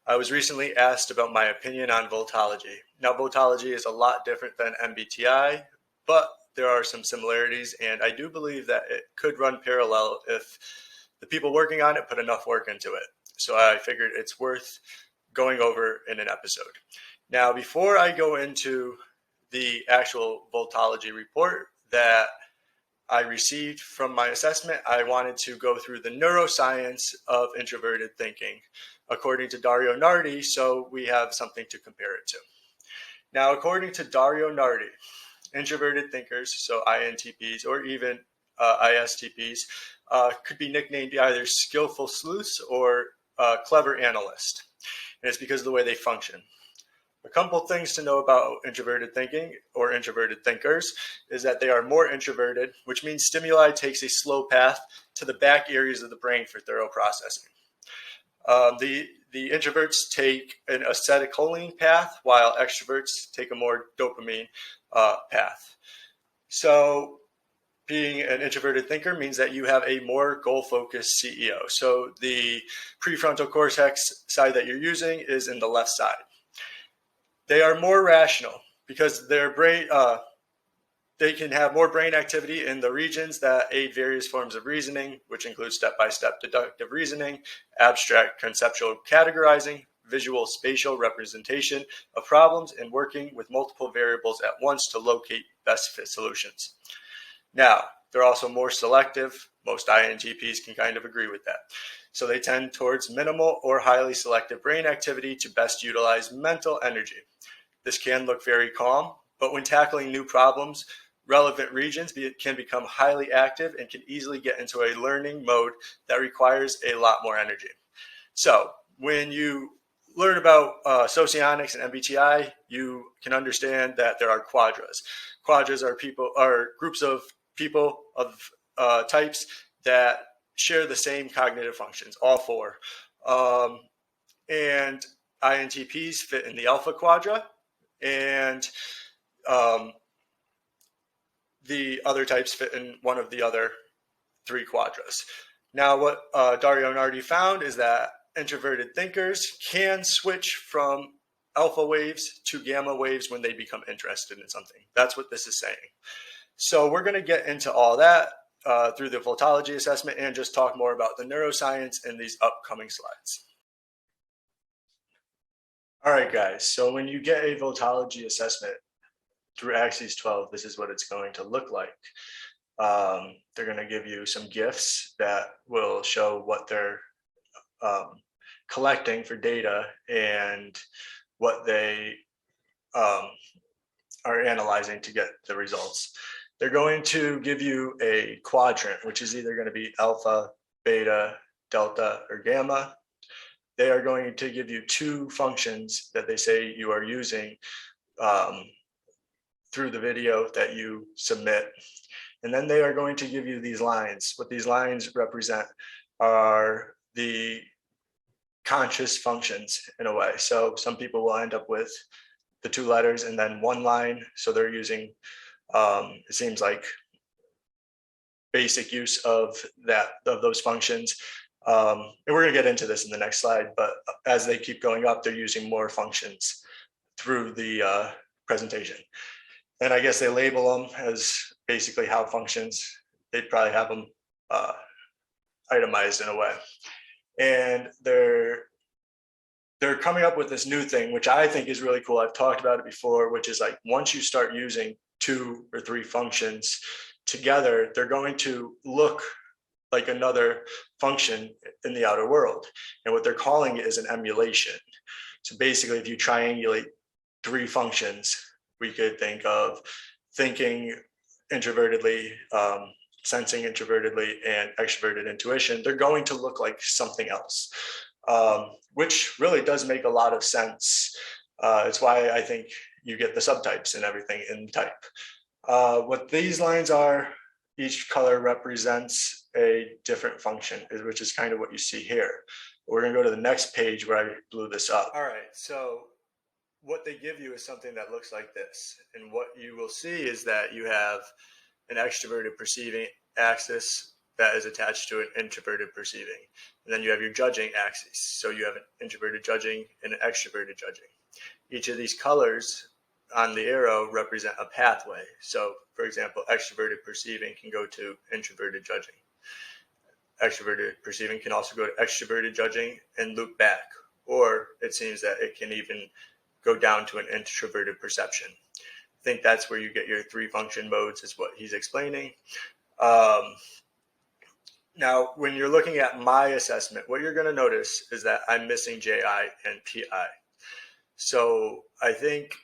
I was recently asked about my opinion on Vultology. Now, Vultology is a lot different than MBTI, but there are some similarities, and I do believe that it could run parallel if the people working on it put enough work into it. So I figured it's worth going over in an episode. Now, before I go into the actual Vultology report that I received from my assessment, I wanted to go through the neuroscience of introverted thinking, according to Dario Nardi, so we have something to compare it to. Now, according to Dario Nardi, introverted thinkers, so INTPs or even ISTPs, could be nicknamed either skillful sleuths or clever analyst. And it's because of the way they function. A couple things to know about introverted thinking or introverted thinkers is that they are more introverted, which means stimuli takes a slow path to the back areas of the brain for thorough processing. The introverts take an acetylcholine path, while extroverts take a more dopamine path. So being an introverted thinker means that you have a more goal-focused CEO. So the prefrontal cortex side that you're using is in the left side. They are more rational because their brain, they can have more brain activity in the regions that aid various forms of reasoning, which include step-by-step deductive reasoning, abstract conceptual categorizing, visual spatial representation of problems, and working with multiple variables at once to locate best fit solutions. Now, they're also more selective. Most INTPs can kind of agree with that. So they tend towards minimal or highly selective brain activity to best utilize mental energy. This can look very calm, but when tackling new problems, relevant regions can become highly active and can easily get into a learning mode that requires a lot more energy. So when you learn about socionics and MBTI, you can understand that there are quadras. Quadras are groups of people of types that share the same cognitive functions, all four. And INTPs fit in the alpha quadra, and the other types fit in one of the other three quadras. Now, what Dario Nardi found is that introverted thinkers can switch from alpha waves to gamma waves when they become interested in something. That's what this is saying. So we're going to get into all that through the Vultology assessment and just talk more about the neuroscience in these upcoming slides. All right, guys, so when you get a Vultology assessment through Axis 12, this is what it's going to look like. They're going to give you some gifts that will show what they're collecting for data and what they are analyzing to get the results. They're going to give you a quadrant, which is either going to be alpha, beta, delta, or gamma. They are going to give you two functions that they say you are using through the video that you submit. And then they are going to give you these lines. What these lines represent are the conscious functions in a way. So some people will end up with the two letters and then one line. So they're using, it seems like, basic use of those functions. And we're going to get into this in the next slide, but as they keep going up, they're using more functions through the presentation. And I guess they label them as basically how functions. They'd probably have them itemized in a way. And they're coming up with this new thing, which I think is really cool. I've talked about it before, which is like once you start using 2 or 3 functions together, they're going to look like another function in the outer world. And what they're calling it is an emulation. So basically, if you triangulate 3 functions, we could think of thinking introvertedly, sensing introvertedly, and extroverted intuition. They're going to look like something else, which really does make a lot of sense. It's why I think you get the subtypes and everything in type. What these lines are, each color represents a different function, which is kind of what you see here. We're going to go to the next page where I blew this up. All right, so what they give you is something that looks like this. And what you will see is that you have an extroverted perceiving axis that is attached to an introverted perceiving. And then you have your judging axis. So you have an introverted judging and an extroverted judging. Each of these colors on the arrow represent a pathway. So, for example, extroverted perceiving can go to introverted judging. Extroverted perceiving can also go to extroverted judging and loop back. Or it seems that it can even go down to an introverted perception. I think that's where you get your 3 function modes, is what he's explaining. Now, when you're looking at my assessment, what you're going to notice is that I'm missing JI and PI. So I think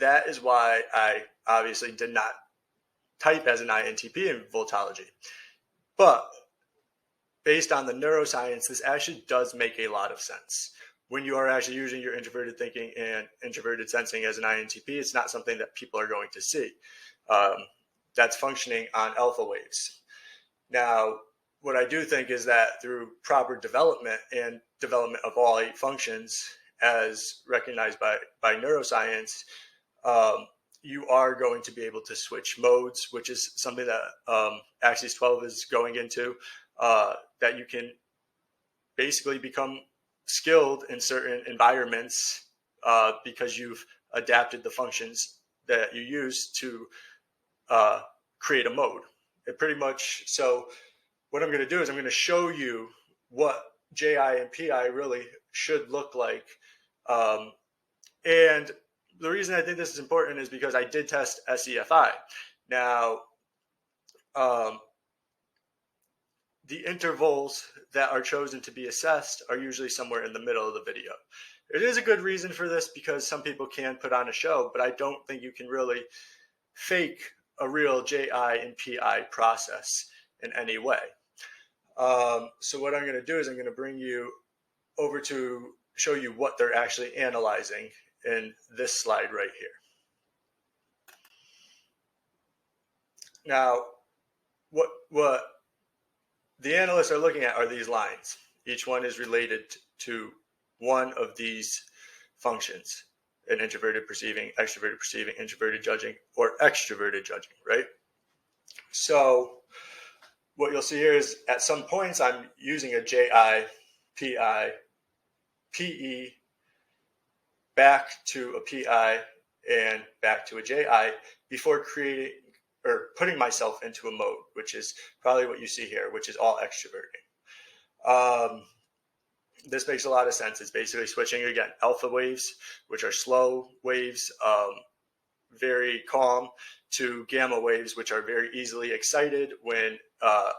that is why I obviously did not type as an INTP in Vultology. But based on the neuroscience, this actually does make a lot of sense. When you are actually using your introverted thinking and introverted sensing as an INTP, it's not something that people are going to see. That's functioning on alpha waves. Now, what I do think is that through proper development and development of all 8 functions as recognized by neuroscience, you are going to be able to switch modes, which is something that Axis 12 is going into, that you can basically become skilled in certain environments because you've adapted the functions that you use to create a mode. It pretty much, so what I'm going to do is I'm going to show you what JI and PI really should look like. And the reason I think this is important is because I did test SEFI. Now, the intervals that are chosen to be assessed are usually somewhere in the middle of the video. It is a good reason for this because some people can put on a show, but I don't think you can really fake a real JI and PI process in any way. So what I'm going to do is I'm going to bring you over to show you what they're actually analyzing in this slide right here. Now, what the analysts are looking at are these lines. Each one is related to one of these functions: an introverted perceiving, extroverted perceiving, introverted judging, or extroverted judging, right? So what you'll see here is at some points I'm using a JI, PI, PE, back to a PI, and back to a JI before creating or putting myself into a mode, which is probably what you see here, which is all extroverting. This makes a lot of sense. It's basically switching, again, alpha waves, which are slow waves, very calm, to gamma waves, which are very easily excited when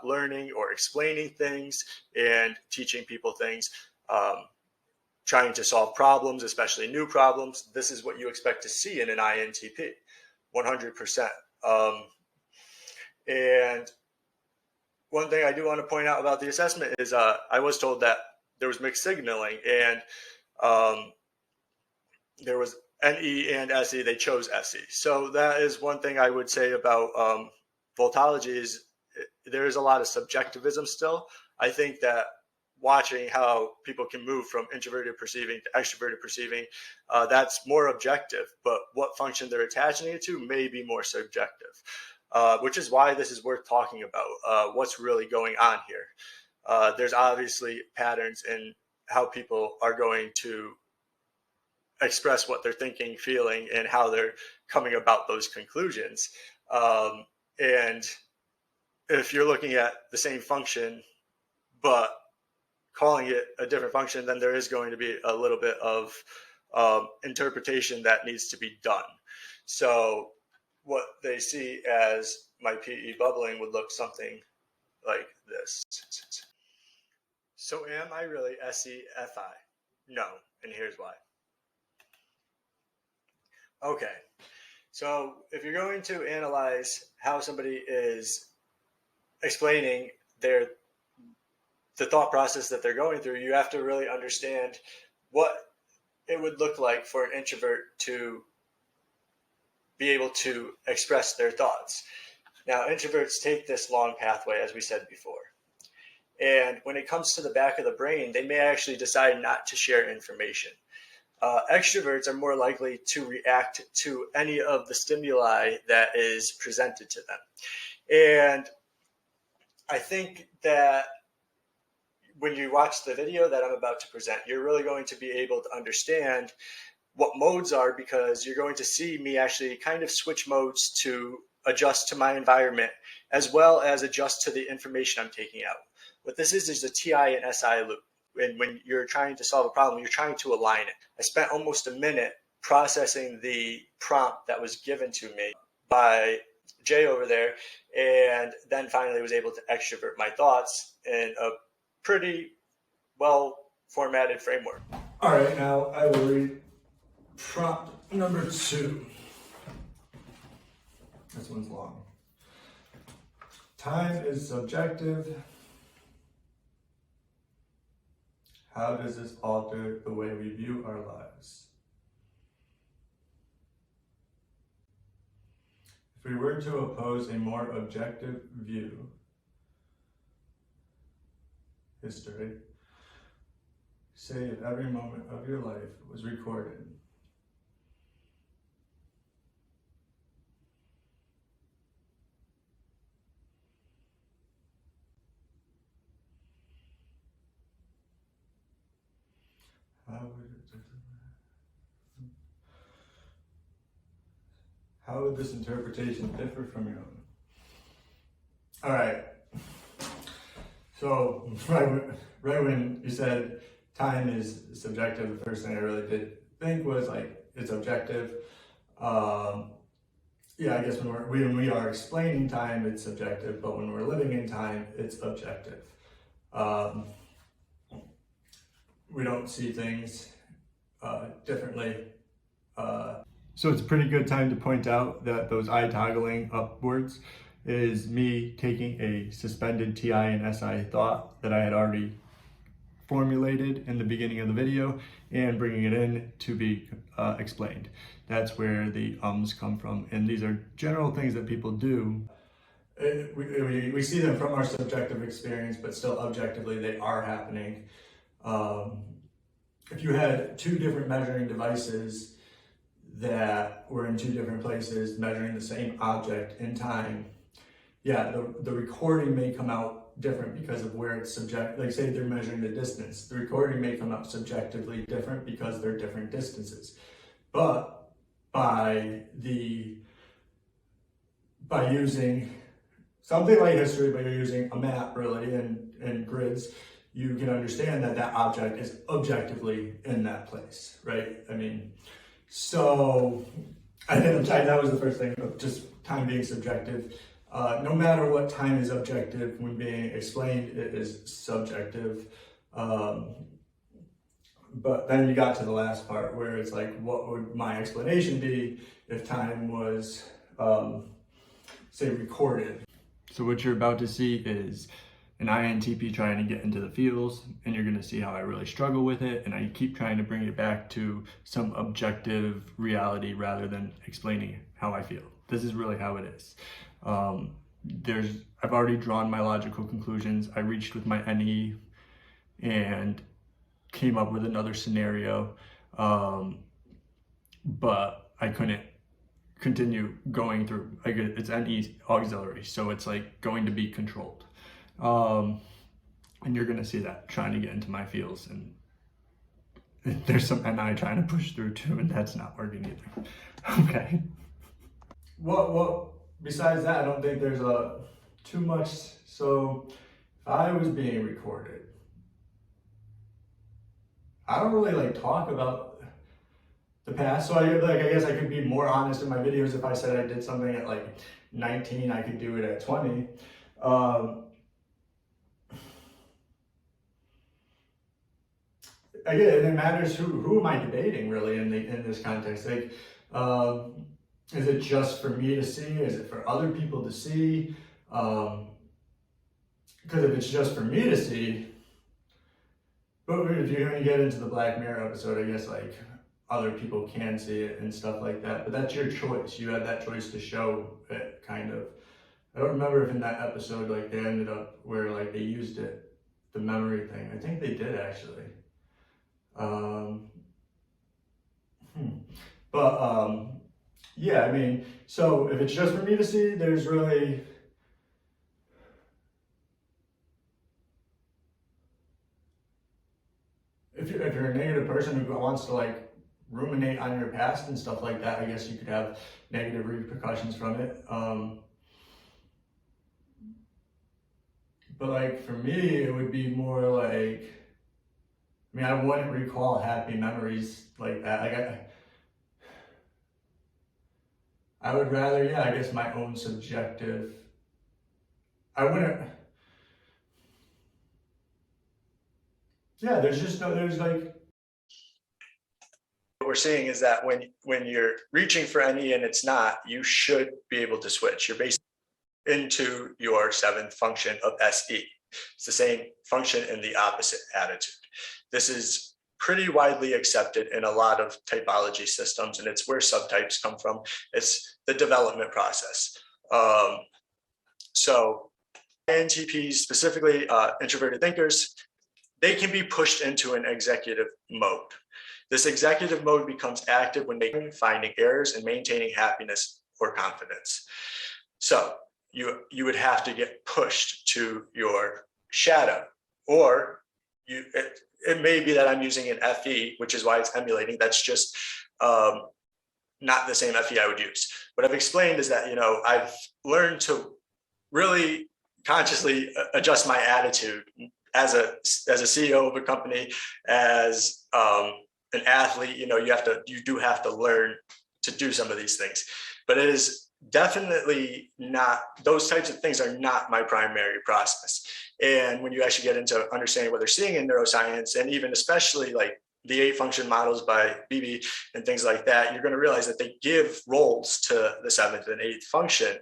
learning or explaining things and teaching people things, trying to solve problems, especially new problems. This is what you expect to see in an INTP, 100%. And one thing I do want to point out about the assessment is I was told that there was mixed signaling, and there was NE and SE. They chose SE. So that is one thing I would say about Vultology is there is a lot of subjectivism still. I think that watching how people can move from introverted perceiving to extroverted perceiving, that's more objective, but what function they're attaching it to may be more subjective, which is why this is worth talking about, what's really going on here. There's obviously patterns in how people are going to express what they're thinking, feeling, and how they're coming about those conclusions. And if you're looking at the same function, but calling it a different function, then there is going to be a little bit of interpretation that needs to be done. So what they see as my PE bubbling would look something like this. So am I really SEFI? No, and here's why. Okay, so if you're going to analyze how somebody is explaining the thought process that they're going through, you have to really understand what it would look like for an introvert to be able to express their thoughts. Now, introverts take this long pathway, as we said before. And when it comes to the back of the brain, they may actually decide not to share information. Extroverts are more likely to react to any of the stimuli that is presented to them. And I think that when you watch the video that I'm about to present, you're really going to be able to understand what modes are, because you're going to see me actually kind of switch modes to adjust to my environment as well as adjust to the information I'm taking out. What this is a TI and SI loop. And when you're trying to solve a problem, you're trying to align it. I spent almost a minute processing the prompt that was given to me by Jay over there, and then finally was able to extrovert my thoughts in a pretty well formatted framework. All right, now I will read prompt number 2. This one's long. Time is subjective. How does this alter the way we view our lives? If we were to oppose a more objective view, history, say if every moment of your life was recorded, how would this interpretation differ from your own? All right. So right when you said time is subjective, the first thing I really did think was like it's objective. Yeah, I guess when we are explaining time, it's subjective, but when we're living in time, it's objective. We don't see things differently. So it's a pretty good time to point out that those eye toggling upwards is me taking a suspended TI and SI thought that I had already formulated in the beginning of the video and bringing it in to be explained. That's where the ums come from, and these are general things that people do. We see them from our subjective experience, but still objectively they are happening. If you had 2 different measuring devices that were in 2 different places measuring the same object in time, yeah, the recording may come out different because of where it's subject. Like say they're measuring the distance, the recording may come out subjectively different because they're different distances. But by using something like history, but you're using a map really and grids, you can understand that that object is objectively in that place, right? I mean, so I think that was the first thing, of just time being subjective. No matter what time is objective, when being explained, it is subjective. But then you got to the last part where it's like, what would my explanation be if time was, say, recorded? So what you're about to see is an INTP trying to get into the feels, and you're gonna see how I really struggle with it, and I keep trying to bring it back to some objective reality rather than explaining how I feel. This is really how it is. I've already drawn my logical conclusions. I reached with my NE and came up with another scenario, but I couldn't continue going through. It's NE auxiliary, so it's like going to be controlled. And you're gonna see that trying to get into my feels, and there's some NI trying to push through too, and that's not working either. Okay. Well, besides that, I don't think there's too much. So if I was being recorded, I don't really like talk about the past. So I guess I could be more honest in my videos. If I said I did something at like 19, I could do it at 20. Again, it matters who am I debating really in this context. Like, is it just for me to see? Is it for other people to see? Because if it's just for me to see, but if you're going to get into the Black Mirror episode, I guess like other people can see it and stuff like that. But that's your choice. You have that choice to show it, kind of. I don't remember if in that episode like they ended up where like they used it, the memory thing. I think they did actually. Yeah, I mean, so if it's just for me to see, there's really, person who wants to like ruminate on your past and stuff like that, I guess you could have negative repercussions from it. But like for me, it would be more like, I mean, I wouldn't recall happy memories like that. Like I would rather, yeah, I guess my own subjective. I wouldn't. Yeah, there's just no. There's like. What we're seeing is that when you're reaching for any and it's not, you should be able to switch. You're basically into your seventh function of SE. It's the same function in the opposite attitude. This is pretty widely accepted in a lot of typology systems, and it's where subtypes come from. It's the development process. So INTPs, specifically introverted thinkers, they can be pushed into an executive mode. This executive mode becomes active when they're finding errors and maintaining happiness or confidence. So you would have to get pushed to your shadow, or it may be that I'm using an FE, which is why it's emulating. That's just not the same FE I would use. What I've explained is that, you know, I've learned to really consciously adjust my attitude as a CEO of a company, as an athlete. You know, you do have to learn to do some of these things, but it is definitely not, those types of things are not my primary process. And when you actually get into understanding what they're seeing in neuroscience, and even especially like the 8 function models by Beebe and things like that, you're going to realize that they give roles to the 7th and 8th function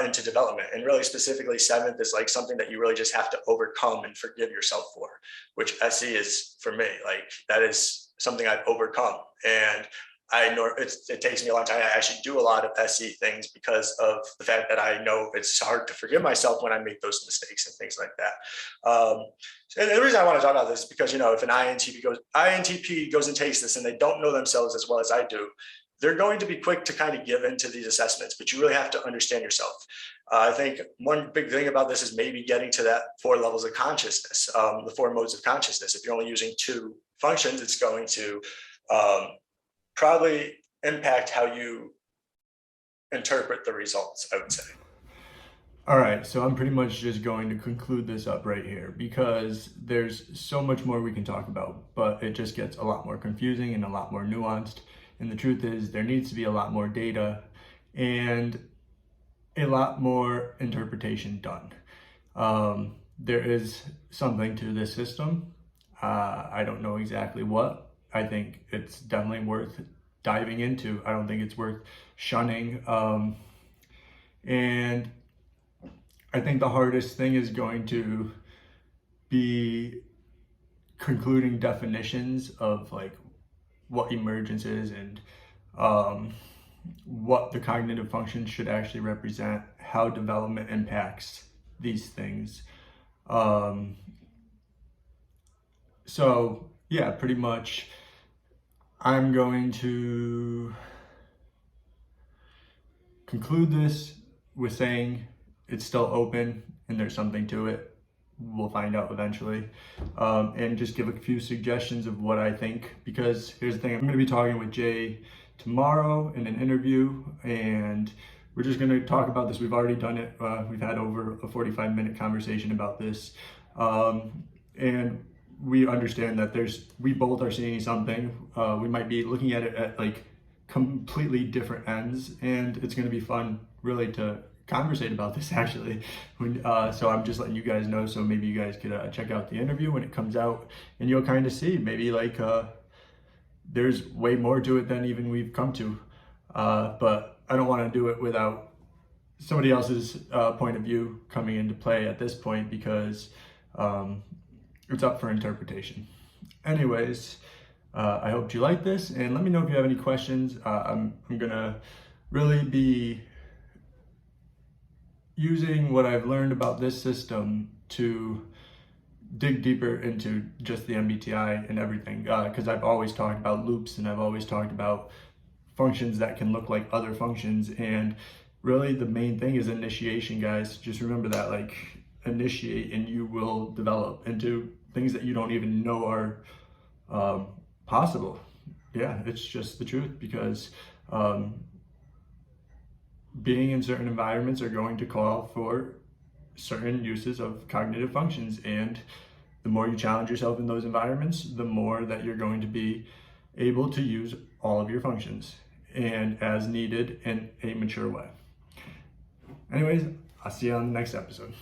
into development. And really specifically 7th is like something that you really just have to overcome and forgive yourself for, which SE is for me. Like that is something I've overcome. And I know it takes me a long time. I actually do a lot of SE things because of the fact that I know it's hard to forgive myself when I make those mistakes and things like that. And the reason I want to talk about this is because, you know, if an INTP goes and takes this and they don't know themselves as well as I do, they're going to be quick to kind of give into these assessments, but you really have to understand yourself. I think one big thing about this is maybe getting to that 4 levels of consciousness, the 4 modes of consciousness. If you're only using 2 functions, it's going to probably impact how you interpret the results, I would say. All right, so I'm pretty much just going to conclude this up right here because there's so much more we can talk about, but it just gets a lot more confusing and a lot more nuanced. And the truth is there needs to be a lot more data and a lot more interpretation done. There is something to this system. I don't know exactly what. I think it's definitely worth diving into. I don't think it's worth shunning. And I think the hardest thing is going to be concluding definitions of like what emergence is and what the cognitive functions should actually represent, how development impacts these things. So yeah, pretty much I'm going to conclude this with saying it's still open and there's something to it. We'll find out eventually. And just give a few suggestions of what I think, because here's the thing, I'm going to be talking with Jay tomorrow in an interview, and we're just going to talk about this. We've already done it. We've had over a 45-minute conversation about this. And we understand that we both are seeing something. We might be looking at it at like completely different ends, and it's going to be fun really to conversate about this actually. So I'm just letting you guys know, so maybe you guys could check out the interview when it comes out, and you'll kind of see maybe like there's way more to it than even we've come to, but I don't want to do it without somebody else's point of view coming into play at this point, because it's up for interpretation. Anyways, I hope you like this, and let me know if you have any questions. I'm gonna really be using what I've learned about this system to dig deeper into just the MBTI and everything, because I've always talked about loops and I've always talked about functions that can look like other functions, and really the main thing is initiation, guys. Just remember that, like, initiate and you will develop into things that you don't even know are possible. Yeah, it's just the truth, because being in certain environments are going to call for certain uses of cognitive functions, and the more you challenge yourself in those environments, the more that you're going to be able to use all of your functions, and as needed in a mature way. Anyways, I'll see you on the next episode.